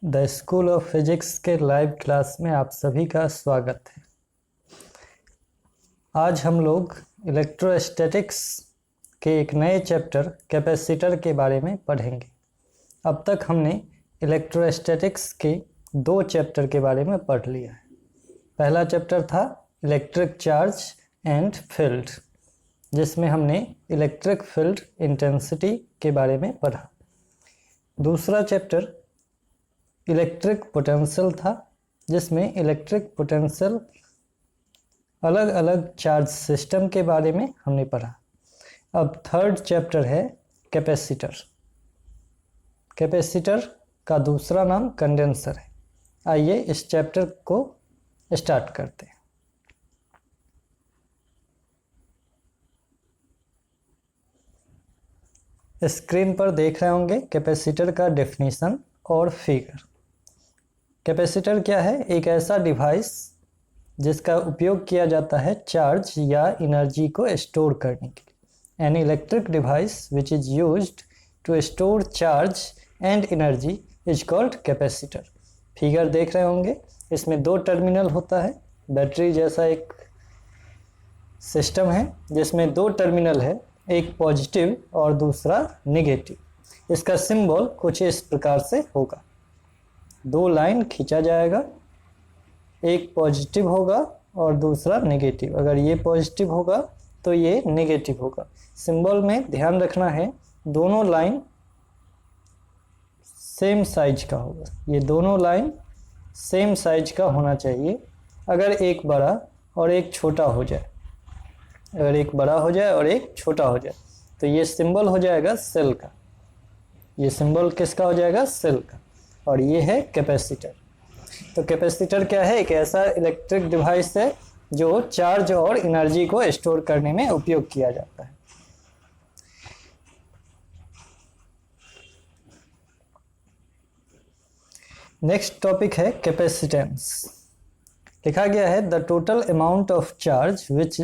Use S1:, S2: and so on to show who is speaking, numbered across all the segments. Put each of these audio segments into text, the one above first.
S1: The school of physics के live class में आप सभी का स्वागत है। आज हम लोग इलेक्ट्रोस्टैटिक्स के एक नए चैप्टर कैपेसिटर के बारे में पढ़ेंगे। अब तक हमने इलेक्ट्रोस्टैटिक्स के दो चैप्टर के बारे में पढ़ लिया है। पहला चैप्टर था इलेक्ट्रिक चार्ज एंड फील्ड, जिसमें हमने इलेक्ट्रिक फील्ड इंटेंसिटी के बारे में पढ़ा। दूसरा चैप्टर इलेक्ट्रिक पोटेंशियल था, जिसमें इलेक्ट्रिक पोटेंशियल अलग अलग चार्ज सिस्टम के बारे में हमने पढ़ा। अब थर्ड चैप्टर है कैपेसिटर। कैपेसिटर का दूसरा नाम कंडेंसर है। आइए इस चैप्टर को स्टार्ट करते हैं। स्क्रीन पर देख रहे होंगे कैपेसिटर का डेफिनेशन और फिगर। कैपेसिटर क्या है? एक ऐसा डिवाइस जिसका उपयोग किया जाता है चार्ज या एनर्जी को स्टोर करने के लिए। An electric device which is used to store charge and energy is called capacitor. Figure देख रहे होंगे, इसमें दो टर्मिनल होता है। बैटरी जैसा एक सिस्टम है जिसमें दो टर्मिनल है, एक पॉजिटिव और दूसरा नेगेटिव। इसका सिंबल कुछ इस प्रकार से होगा। दो लाइन खींचा जाएगा, एक पॉजिटिव होगा और दूसरा नेगेटिव। अगर ये पॉजिटिव होगा तो ये नेगेटिव होगा। सिंबल में ध्यान रखना है, दोनों लाइन सेम साइज का होगा। ये दोनों लाइन सेम साइज का होना चाहिए। अगर एक बड़ा और एक छोटा हो जाए, अगर एक बड़ा हो जाए और एक छोटा हो जाए तो ये सिंबल हो जाएगा सेल का। ये सिंबल किसका हो जाएगा? सेल का। और ये है कैपेसिटर। तो कैपेसिटर क्या है? एक ऐसा इलेक्ट्रिक डिवाइस है जो चार्ज और एनर्जी को स्टोर करने में उपयोग किया जाता है। नेक्स्ट टॉपिक है कैपेसिटेंस। लिखा गया है the total amount of charge which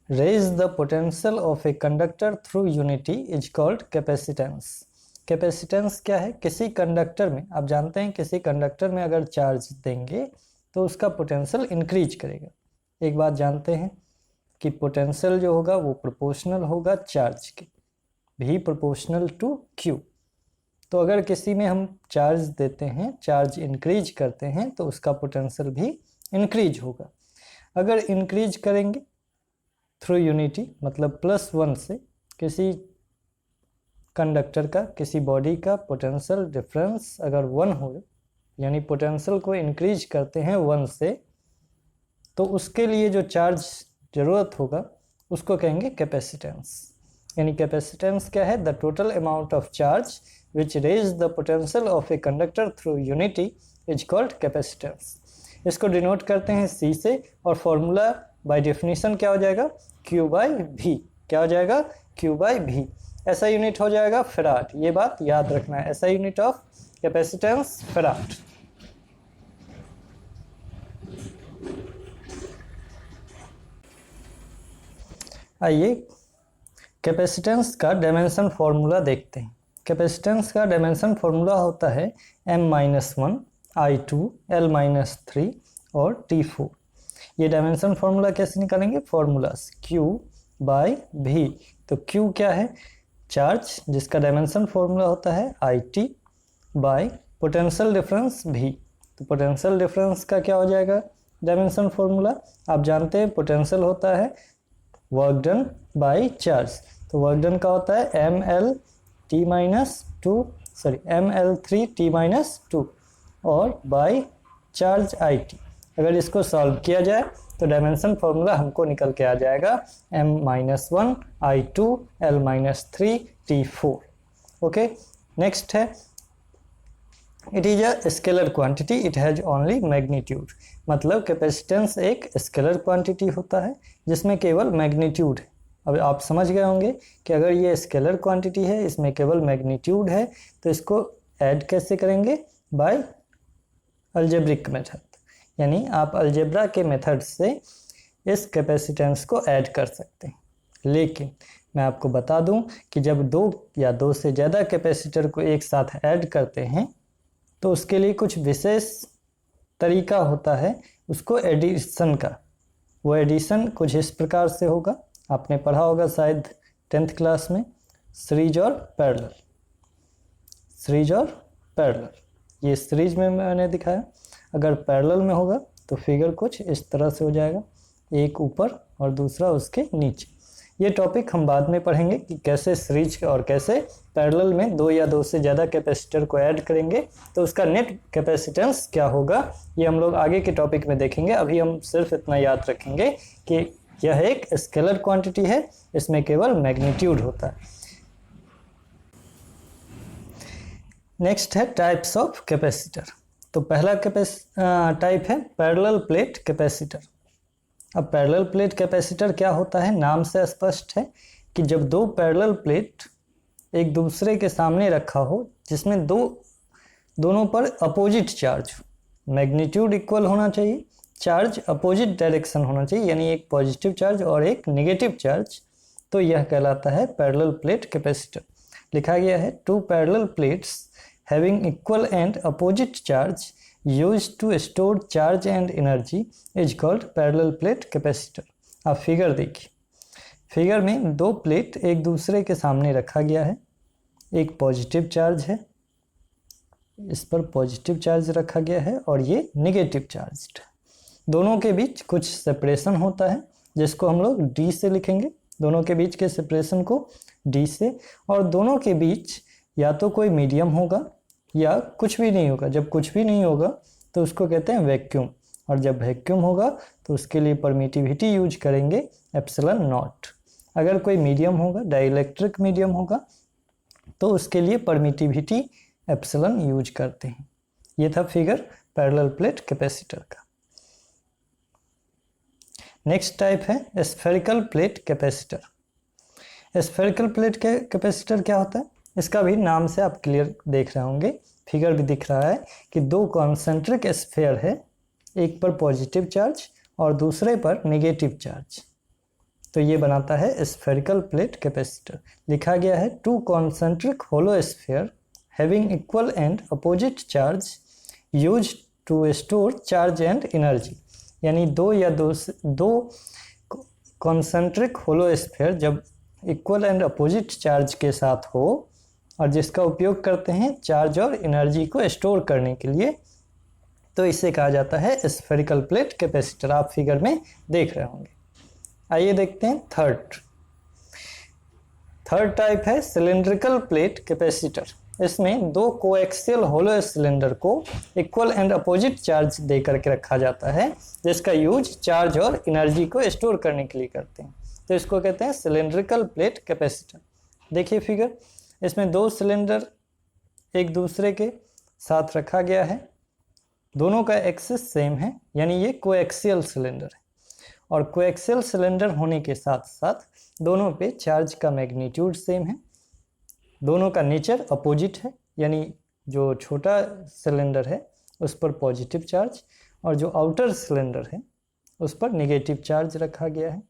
S1: raise the potential of a conductor through unity is called capacitance। Capacitance क्या है? किसी कंडक्टर में, आप जानते हैं किसी कंडक्टर में अगर चार्ज देंगे तो उसका पोटेंशियल इंक्रीज करेगा। एक बात जानते हैं कि पोटेंशियल जो होगा वो प्रोपोर्शनल होगा चार्ज के, भी प्रोपोर्शनल टू क्यू। तो अगर किसी में हम चार्ज देते हैं, चार्ज इंक्रीज करते हैं तो उसका पोटेंशियल भी इंक्रीज होगा। अगर इंक्रीज करेंगे थ्रू यूनिटी मतलब +1 से, किसी कंडक्टर का, किसी बॉडी का पोटेंशियल डिफरेंस अगर 1 हो, यानी पोटेंशियल को इंक्रीज करते हैं 1 से, तो उसके लिए जो चार्ज ज़रूरत होगा उसको कहेंगे कैपेसिटेंस। यानी कैपेसिटेंस क्या है? The total amount of charge which raise the potential of a conductor through unity is called capacitance. इसको डिनोट करते हैं C से, और फॉर्मूला बाय डेफिनेशन क्या हो जाएगा? Q/V। क्या हो जाएगा? Q/V। ऐसा यूनिट हो जाएगा फैराड। ये बात याद रखना है, ऐसा यूनिट ऑफ कैपेसिटेंस फैराड। आइए कैपेसिटेंस का डायमेंशन फॉर्मूला देखते हैं। कैपेसिटेंस का डायमेंशन फॉर्मूला होता है M-1 I2 L-3 और T4। ये डायमेंशन फॉर्मूला कैसे निकालेंगे? Formulas Q/V। तो Q क्या है? चार्ज, जिसका डायमेंशन फॉर्मूला होता है IT bye potential difference V। तो पोटेंशियल डिफरेंस का क्या हो जाएगा डायमेंशन फॉर्मूला? आप जानते हैं पोटेंशियल होता है वर्क डन बाय चार्ज। तो वर्क डन का होता है ML3T- और बाय चार्ज IT। अगर इसको सॉल्व किया जाए तो डायमेंशन फॉर्मूला हमको निकल के आ जाएगा M-1 I2 L-3 T4। Okay, next है it is a scalar quantity, it has only magnitude. मतलब कैपेसिटेंस एक स्केलर क्वांटिटी होता है जिसमें केवल मैग्नीट्यूड है। अब आप समझ गए होंगे कि अगर ये स्केलर क्वांटिटी है, इसमें केवल मैग्नीट्यूड है, तो इसको ऐड कैसे करेंगे? By algebraic method. यानी आप अलजेब्रा के मेथड से इस कैपेसिटेंस को ऐड कर सकते हैं। लेकिन मैं आपको बता दूं कि जब दो या दो से ज़्यादा कैपेसिटर को एक साथ ऐड करते हैं तो उसके लिए कुछ विशेष तरीका होता है उसको एडिशन का। वो एडिशन कुछ इस प्रकार से होगा, आपने पढ़ा होगा शायद 10th क्लास में, सीरीज और पैरेलल। सीरीज और पैरेलल, ये सीरीज में मैंने दिखाया। अगर पैरेलल में होगा तो फिगर कुछ इस तरह से हो जाएगा, एक ऊपर और दूसरा उसके नीचे। ये टॉपिक हम बाद में पढ़ेंगे कि कैसे सीरीज और कैसे पैरेलल में दो या दो से ज़्यादा कैपेसिटर को ऐड करेंगे तो उसका नेट कैपेसिटेंस क्या होगा, ये हम लोग आगे के टॉपिक में देखेंगे। अभी हम सिर्फ इतना याद रखेंगे कि यह एक स्केलर क्वांटिटी है, इसमें केवल मैग्नीट्यूड होता है। नेक्स्ट है टाइप्स ऑफ कैपेसिटर। तो पहला टाइप है पैरेलल प्लेट कैपेसिटर। अब पैरेलल प्लेट कैपेसिटर क्या होता है, नाम से स्पष्ट है कि जब दो पैरेलल प्लेट एक दूसरे के सामने रखा हो जिसमें दोनों पर अपोजिट चार्ज, मैग्नीट्यूड इक्वल होना चाहिए, चार्ज अपोजिट डायरेक्शन होना चाहिए, यानी एक पॉजिटिव चार्ज और एक नेगेटिव चार्ज, तो यह कहलाता है पैरेलल प्लेट कैपेसिटर। लिखा गया है two parallel plates having equal and opposite charge used to store charge and energy is called parallel plate capacitor। आप फिगर देखिए, फिगर में दो प्लेट एक दूसरे के सामने रखा गया है, एक पॉजिटिव चार्ज है, इस पर पॉजिटिव चार्ज रखा गया है और ये नेगेटिव चार्ज है। दोनों के बीच कुछ सेपरेशन होता है जिसको हम लोग डी से लिखेंगे, दोनों के बीच के सेपरेशन को डी से, और दोनों के बीच या तो कोई मीडियम होगा या कुछ भी नहीं होगा। जब कुछ भी नहीं होगा तो उसको कहते हैं वैक्यूम, और जब वैक्यूम होगा तो उसके लिए परमिटिविटी यूज करेंगे एप्सिलॉन नॉट। अगर कोई मीडियम होगा, डाइलेक्ट्रिक मीडियम होगा, तो उसके लिए परमिटिविटी एप्सिलॉन यूज करते हैं। ये था फिगर पैरेलल प्लेट कैपेसिटर का। नेक्स्ट टाइप है spherical plate capacitor. Spherical plate capacitor क्या होता है, इसका भी नाम से आप क्लियर देख रहे होंगे, फिगर भी दिख रहा है कि दो कॉन्सेंट्रिक स्फीयर है, एक पर पॉजिटिव चार्ज और दूसरे पर नेगेटिव चार्ज, तो ये बनाता है स्फेरिकल प्लेट कैपेसिटर। लिखा गया है two concentric hollow sphere having equal and opposite charge used to store charge and energy, यानी दो कॉन्सेंट्रिक होलो स्फीयर जब इक्वल एंड अपोजिट चार्ज के साथ हो और जिसका उपयोग करते हैं चार्ज और एनर्जी को स्टोर करने के लिए, तो इसे कहा जाता है स्फेरिकल प्लेट कैपेसिटर। आप फिगर में देख रहे होंगे। आइए देखते हैं थर्ड टाइप है सिलिंड्रिकल प्लेट कैपेसिटर। इसमें दो कोएक्सियल होलो सिलेंडर को इक्वल एंड अपोजिट चार्ज दे करके रखा जाता है, जिसका यूज चार्ज और एनर्जी को स्टोर करने के लिए करते हैं, तो इसको कहते हैं सिलिंड्रिकल प्लेट कैपेसिटर। देखिए फिगर, इसमें दो सिलेंडर एक दूसरे के साथ रखा गया है, दोनों का एक्सिस सेम है, यानी ये कोएक्सियल सिलेंडर है, और कोएक्सियल सिलेंडर होने के साथ साथ दोनों पे चार्ज का मैग्नीट्यूड सेम है, दोनों का नेचर अपोजिट है, यानी जो छोटा सिलेंडर है उस पर पॉजिटिव चार्ज और जो आउटर सिलेंडर है उस पर नेगेटिव चार्ज रखा गया है।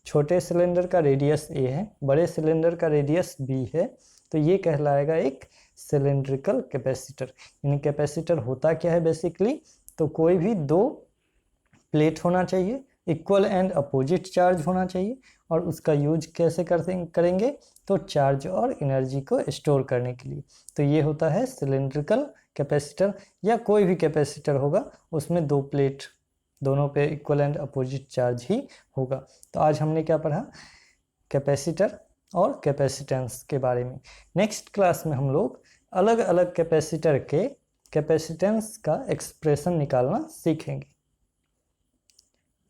S1: छोटे सिलेंडर का रेडियस ए है, बड़े सिलेंडर का रेडियस बी है, तो ये कहलाएगा एक सिलिंड्रिकल कैपेसिटर। यानी कैपेसिटर होता क्या है बेसिकली, तो कोई भी दो प्लेट होना चाहिए, इक्वल एंड अपोजिट चार्ज होना चाहिए, और उसका यूज कैसे करेंगे, तो चार्ज और एनर्जी को स्टोर करने के लिए। तो ये होता है सिलिंड्रिकल कैपेसिटर, या कोई भी कैपेसिटर होगा उसमें दो प्लेट दोनों पे इक्वल एंड अपोजिट चार्ज ही होगा। तो आज हमने क्या पढ़ा, कैपेसिटर और कैपेसिटेंस के बारे में। नेक्स्ट क्लास में हम लोग अलग अलग कैपेसिटर के कैपेसिटेंस का एक्सप्रेशन निकालना सीखेंगे।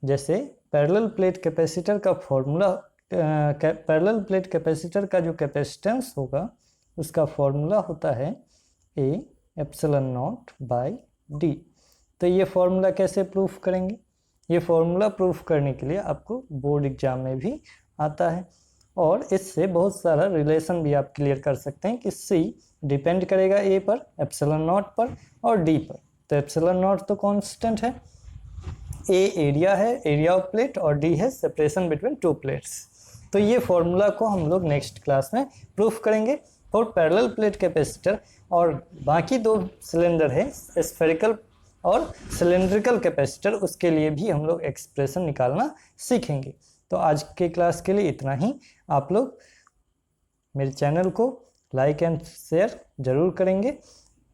S1: जैसे पैरेलल प्लेट कैपेसिटर का फॉर्मूला, पैरेलल प्लेट कैपेसिटर का जो कैपेसिटेंस होगा उसका फॉर्मूला होता है A epsilon not by D. तो ये फॉर्मूला कैसे प्रूफ करेंगे, ये फॉर्मूला प्रूफ करने के लिए आपको बोर्ड एग्जाम में भी आता है, और इससे बहुत सारा रिलेशन भी आप क्लियर कर सकते हैं कि सी डिपेंड करेगा ए पर, एप्सिलॉन नॉट पर और डी पर। तो एप्सिलॉन नॉट तो कांस्टेंट है, ए एरिया है, एरिया ऑफ प्लेट, और डी है सेपरेशन बिटवीन टू प्लेट्स। तो ये फॉर्मूला को हम लोग नेक्स्ट क्लास में प्रूफ करेंगे। फॉर पैरेलल प्लेट कैपेसिटर, और बाकी दो सिलेंडर है स्फेरिकल और सिलेंड्रिकल कैपेसिटर, उसके लिए भी हम लोग एक्सप्रेशन निकालना सीखेंगे। तो आज के क्लास के लिए इतना ही। आप लोग मेरे चैनल को लाइक एंड शेयर जरूर करेंगे।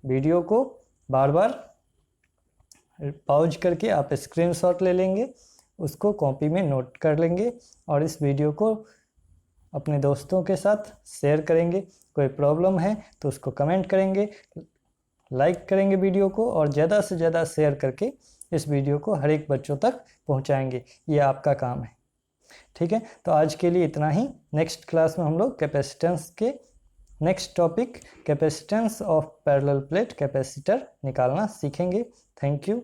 S1: वीडियो को बार बार पॉज करके आप स्क्रीनशॉट ले लेंगे, उसको कॉपी में नोट कर लेंगे और इस वीडियो को अपने दोस्तों के साथ शेयर करेंगे। कोई प्रॉब्लम है तो उसको कमेंट करेंगे, लाइक करेंगे वीडियो को और ज़्यादा से ज़्यादा शेयर करके इस वीडियो को हर एक बच्चों तक पहुंचाएंगे। ये आपका काम है, ठीक है। तो आज के लिए इतना ही। नेक्स्ट क्लास में हम लोग कैपेसिटेंस के next topic capacitance of parallel plate capacitor निकालना सीखेंगे। Thank you.